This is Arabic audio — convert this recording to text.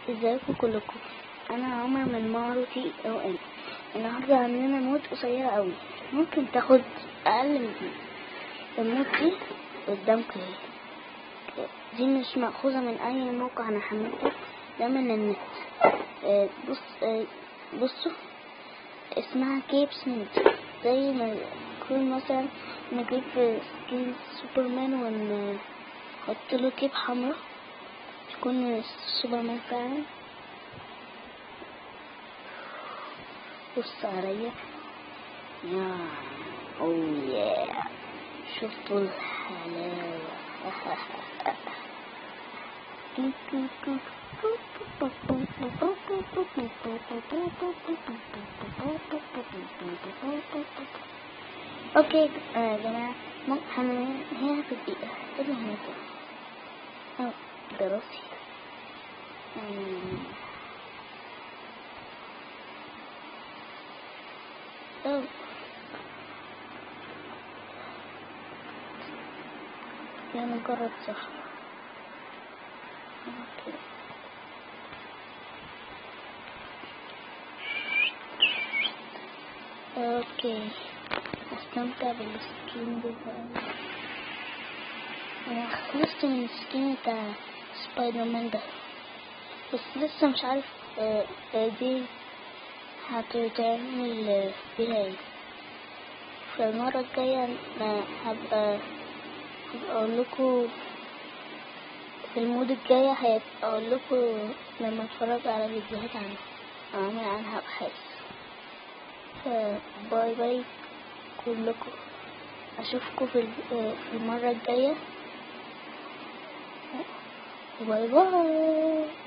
ازيكم كلكم. انا عمر من ماروتي او ام. النهارده عندنا مود قصيره قوي، ممكن تاخد اقل من دي. المود دي قدامكم اهي، دي مش مأخوذة من اي موقع انا حملته، ده من النت. بصوا اسمها كيبس مود. زي ما يكون مثلا نجيب سكين سوبرمان ونحط له كيب حمرا تكون سوبرمان فعلا. بص عليا يا اوه شفتوا الحلاوة. اوكي يا جماعة، هنا في الدقيقة ايه هنا دراسي. يا مجرد صح. اوكي استمتع بالسكين بتاعي. انا خلصت من السكين بتاع سبايدر مان ده، بس لسه مش عارف دي هتتعمل فيها ايه. فالمرة الجاية هبقى اقول لكم في المود الجاية، هقول لكم لما اتفرج على فيديوهات عنها اعمل عنها ابحاث. باي باي كلكم، اشوفكم في المرة الجاية. باي باي.